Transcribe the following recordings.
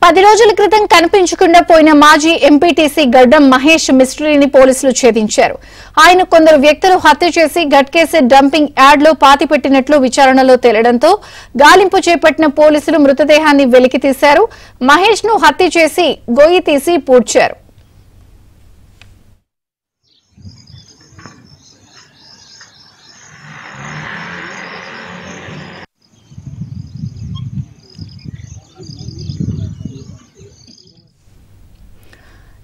10 రోజుల క్రితం కనిపించకుండా పోయిన మాజీ ఎంపీటీసీ గడ్డం మహేష్ మిస్టరీని పోలీసులు ఛేదించారు. ఆయన కొందరు వ్యక్తులు హత్య చేసి గట్కేసీ డంపింగ్ యార్డ్లో పాతిపెట్టినట్లు విచారణలో తేలడంతో గాలింపు చేపట్టిన పోలీసులు మృతదేహాన్ని వెలికితీశారు. మహేష్ ను హత్య చేసి గొయ్యి తీసి పూడ్చారు.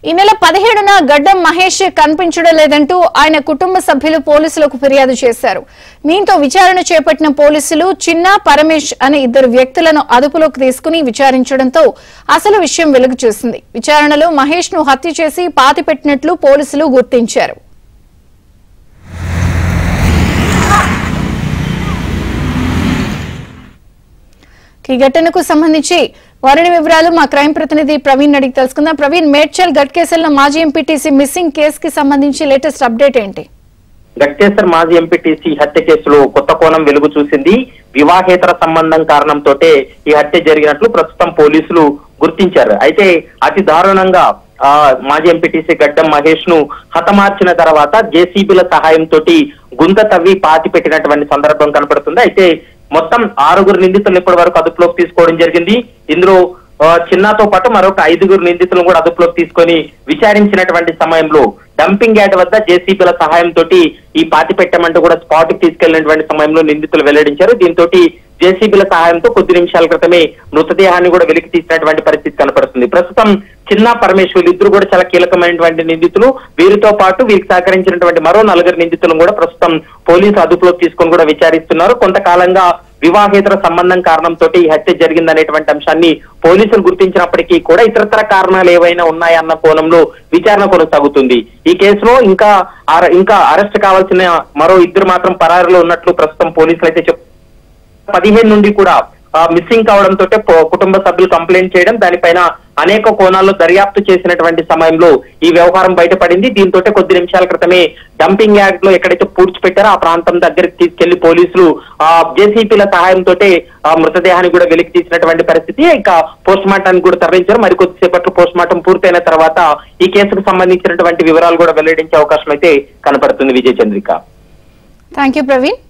ఈ నెల 17న గడ్డం మహేష్ కనిపించడం లేదంటూ ఆయన కుటుంబ సభ్యులు పోలీసులకు ఫిర్యాదు చేశారు. దీంతో విచారణ చేపట్టిన పోలీసులు చిన్న పరమేష్ అనే 2 వ్యక్తులను అదుపులోకి తీసుకుని విచారించడంతో అసలు విషయం వెలుగు చూసింది. విచారణలో మహేష్ ను హత్య చేసి పాతిపెట్టినట్లు పోలీసులు గుర్తించారు. ఈ ఘటనకు సంబంధించి మరిన్ని వివరాలు మా క్రైమ్ ప్రతినిధి ప్రవీణ్ అడిగి తెలుసుకుందాం. ప్రవీణ్, మేడ్చల్ గట్కేసర్లో మాజీ ఎంపీటీసీ మిస్సింగ్ కేసుకి సంబంధించి లేటెస్ట్ అప్డేట్ ఏంటి? గట్కేసర్ మాజీ ఎంపీటీసీ హత్య కేసులో కొత్త కోణం వెలుగు చూసింది. వివాహేతర సంబంధం కారణంతోటే ఈ హత్య జరిగినట్లు ప్రస్తుతం పోలీసులు గుర్తించారు. అయితే అతి దారుణంగా మాజీ ఎంపీటీసీ గడ్డం మహేష్ ను హతమార్చిన తర్వాత జేసీబీల సహాయంతో గుంత తవ్వి పాతి పెట్టినటువంటి సందర్భం కనపడుతుంది. అయితే మొత్తం 6 నిందితులను ఇప్పటి వరకు అదుపులోకి తీసుకోవడం జరిగింది. ఇందులో చిన్నతో పాటు మరొక 5 నిందితులను కూడా అదుపులోకి తీసుకొని విచారించినటువంటి సమయంలో డంపింగ్ యార్డ్ వద్ద జేసీబీల సహాయంతో ఈ పాతి పెట్టమంటూ కూడా స్పాట్ కి తీసుకెళ్లినటువంటి సమయంలో నిందితులు వెల్లడించారు. దీంతో జేసీబీల సహాయంతో కొద్ది నిమిషాల క్రితమే మృతదేహాన్ని కూడా వెలికి తీసినటువంటి పరిస్థితి కనపడుతుంది. ప్రస్తుతం చిన్న పరమేశ్వర్ ఇద్దరు కూడా చాలా కీలకమైనటువంటి నిందితులు. వీరితో పాటు వీరికి సహకరించినటువంటి మరో 4 నిందితులను కూడా ప్రస్తుతం పోలీసు అదుపులోకి తీసుకొని కూడా విచారిస్తున్నారు. కొంతకాలంగా వివాహేతర సంబంధం కారణంతో ఈ హత్య జరిగిందనేటువంటి అంశాన్ని పోలీసులు గుర్తించినప్పటికీ కూడా ఇతరతర కారణాలు ఏవైనా ఉన్నాయన్న కోణంలో విచారణ కొనసాగుతుంది. ఈ కేసులో ఇంకా అరెస్ట్ కావాల్సిన మరో 2 మాత్రం పరారీలో ఉన్నట్లు ప్రస్తుతం పోలీసులు అయితే 15 నుండి కూడా మిస్సింగ్ కావడంతో కుటుంబ సభ్యులు కంప్లైంట్ చేయడం, దానిపైన అనేక కోణాల్లో దర్యాప్తు చేసినటువంటి సమయంలో ఈ వ్యవహారం బయటపడింది. దీంతో కొద్ది నిమిషాల క్రితమే డంపింగ్ యార్డ్ లో ఎక్కడైతే పూడ్చిపెట్టారో ఆ ప్రాంతం దగ్గరికి తీసుకెళ్లి పోలీసులు జేసీపీల సహాయంతో మృతదేహాన్ని కూడా వెలికి తీసినటువంటి పరిస్థితి. ఇంకా పోస్ట్ మార్టానికి కూడా తరలించారు. మరికొద్దిసేపట్లో పోస్ట్ మార్టం పూర్తయిన తర్వాత ఈ కేసుకు సంబంధించినటువంటి వివరాలు కూడా వెల్లడించే అవకాశం అయితే కనపడుతుంది. విజయ చంద్రిక. Thank you Praveen.